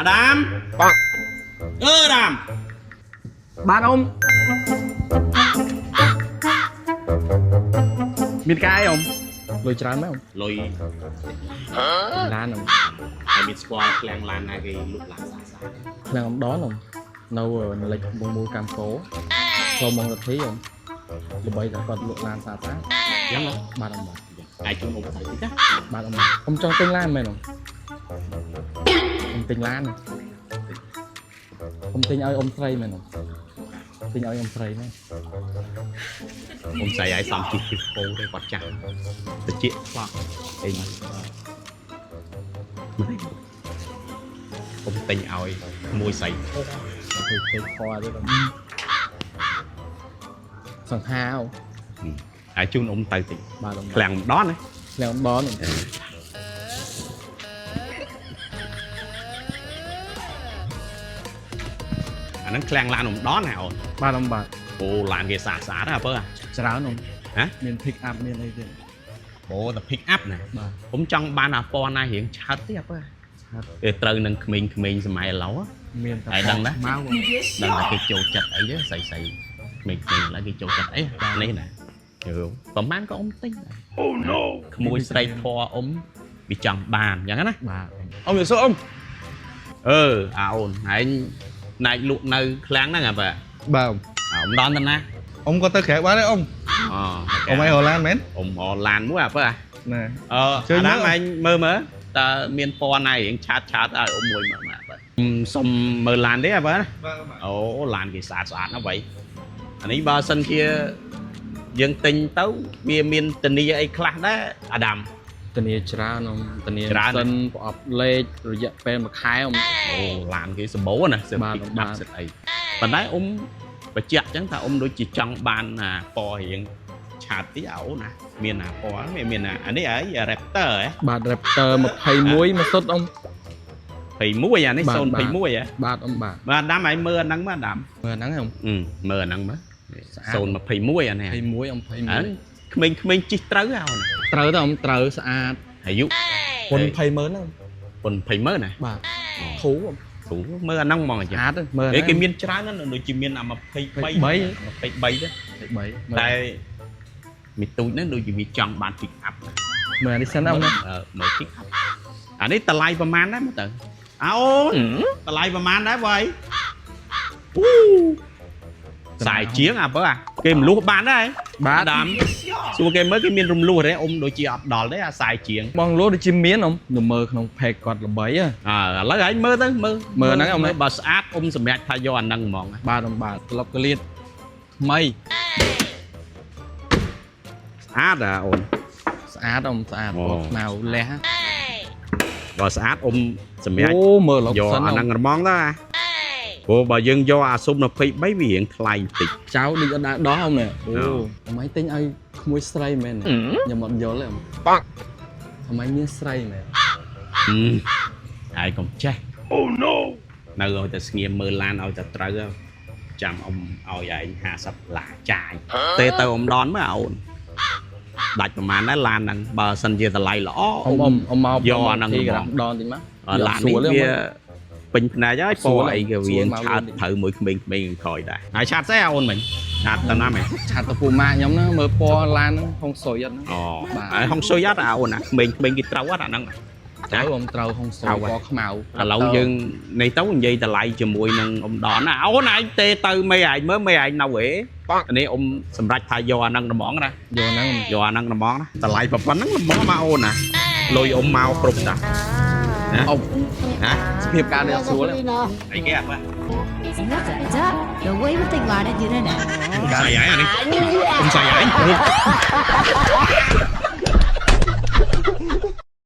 Adam Adam bạn ông miền cái không lôi trán mấy không lôi lan không ai biết squad làng lan này cái lúc làng xa lan ông đó không nâu ở lịch mua cam phố không mong được thấy không rồi bây giờ còn lụa lan xa xa chẳng lắm bạn ông ai chung ông thấy chứ bạn ông cho tinh lan mày không ông tinh lan ông tinh ơi ông tray mày không tinh ơi ông tray mày ông xài ai xong chụp cái cô đây quạt chặt tự chuyện khoa đây ông tình ơi môi sấy cái kho đấy không sẵn hao ai chung ông tay thì bạn ông làng đó này leo ông đó này nó làng lan ông đó nào bạn ông bạn ô làm cái xả xả đó bơ à chả ráo không hả miền pick up miền này thế bộ tập pick up này bạnผมចង់បានអាពណ៌ណារៀងឆើតទេអើពេលត្រូវនឹងក្មេងៗសម័យឥឡូវ miền ai đăng đó máuដឹងតែគេចូលចិត្តអីទេស្អីស្អីក្មេងៗឡើយគេចូលចិត្តអីនេះណាយល់ប្រហែលក៏អ៊ំទិញដែរអូណូក្មួយស្រីធေါ်អ៊ំវាចង់បានអញ្ចឹងណា បាទ អ៊ំវាសួរអ៊ំអាអូនឯងណែកលក់នៅឃ្លាំងហ្នឹងអាបាទ Bao អ៊ំដល់ទៅណា ông có tới khẽ quá đấy ông អូ ông ấy Hồ Lan mến អ៊ំអឡានមួយអាបើ nè អាដាមឯងមើលតើមានពណ៌ណារៀងឆាតអើអ៊ំមួយមើលមកបាទសុំមើលឡានទេអាបើអូឡានគេស្អាតណាស់បីអានេះបើសិនជាយើងទិញទៅវាមានធានាអីខ្លះដែរអាដាម តនីច្រើនôngតនី ច្រើន សិនប្រអប់លេខរយៈពេលមួយខែông អូឡានគេសម្បូរណាសិត បាទ ពី បាទ 10សិតអីប៉ុន្តែអ៊ំបញ្ជាក់អញ្ចឹងថាអ៊ំដូចជាចង់បានពណ៌រៀងឆាតតិចអូណាមានពណ៌មានអានេះអី Raptor ហ៎ បាទ Raptor 21មកសុទ្ធông 21អានេះ បាទ 021ហ៎ បាទôngបាទ បាទអាដាមឯងមើលអាហ្នឹងមើលអាដាម មើលហ្នឹងហ៎ មើលអាហ្នឹងមើល ស្អាត 021អានេះ 21ông អា 21 ក្មេងៗជីកត្រូវហ៎អូន ត្រូវទៅôngត្រូវស្អាត អាយុ ពុន20ម៉ឺនហ្នឹង ប៉ុន200000ណា បាទធូរ គ្រូមើលអាហ្នឹងហ្មងអញ្ចឹ ស្ ង អាតមើល គេមានច្រើនណាស់ដូចជាមានអា23 23ទេ 23 តែមីទូចហ្នឹងដូចជាវាចង់បាន pick up មើលនេះសិនông ណា មើល pick up អានេះតម្លៃប្រហែលដែរមើលទៅអូនតម្លៃប្រហែលដែរបើអីខ្សែជាងអាបើគេមលុះបានដែរ បាទ អាដាមសួរគេមើលគេមានរំលោះទេអ៊ំដូចជាអត់ដល់ទេអាខ្សែជាង បងលួដូចជាមានông នៅមើលក្នុង page គាត់ល្បីហ៎ ឥឡូវឯងមើលទៅមើល មើលហ្នឹងអ៊ំ បើស្អាតអ៊ំសម្រាប់ថាយកអាហ្នឹងហ្មង បាទôngបាទក្លុបកលៀតថ្មី ស្អាតអូន ស្អាតông ស្អាត អូ ពណ៌ខ្មៅលះ បើស្អាតអ៊ំសម្រាប់ អូមើលលោក យក សិន អាហ្នឹងហ្មងទៅព្រោះបើយើងយកអាស៊ុំ23វារៀងថ្លៃបន្តិច ចៅដូចអត់ដាក់ដោះông នេះអូ អូ អម៉ៃទិញឲ្យក្មួយស្រីមែនខ្ញុំអត់យល់ទេបងអម៉ៃមានស្រីមែន ហើយកុំចេះអូ no នៅឲ្យតែស្ងៀមមើលឡានឲ្យតែត្រូវចាំអ៊ំឲ្យឯង50ឡាចាយទេទៅអ៊ំដនមើលអូនដាច់ប្រហែលដែរឡានហ្នឹងបើសិនជាតម្លៃល្អ អ៊ំមក យកអាហ្នឹង ទី ហ្ម ក្រា ង មដនតិចមក ឡាននេះវាពេញផ្នែកហើយពណ៌អីក៏វាឆើតត្រូវមួយក្មេងៗក្រោយដែរហើយឆាតស្អីអូនមិញឆាតទៅណាមែន ឆាត់ទៅពូម៉ាក់ខ្ញុំហ្នឹងមើលពណ៌ឡានហ្នឹងហុងសុយអត់ហ្នឹង អូ បាទ ហើយហុងស៊ុយអត់អូនណាក្មេងៗគេត្រូវអត់អាហ្នឹង ត្រូវអ៊ំត្រូវហុងសុយ ត្រូវ ពណ៌ខ្មៅ ឥឡូវយើងនេះទៅនិយាយតម្លៃជាមួយនឹងអ៊ំដនណាអូនឯងទេទៅមេឯងមើលមេឯងនៅហេនេះអ៊ំសម្រាប់ថាយកអាហ្នឹងហ្មងណា យកហ្នឹង យកអាហ្នឹងហ្មងណាតម្លៃប៉ុណ្ណឹងហ្មងមកអូនណាលុយអ៊ំមកគ្រប់តា អ៊ំ ហ៎ សភាពការនេះស្រួលទេ អីគេអត់បាទ Isn't that better? The way we think about it, you know. ស្អីហើយអានេះខ្ញុំស្អីហើយ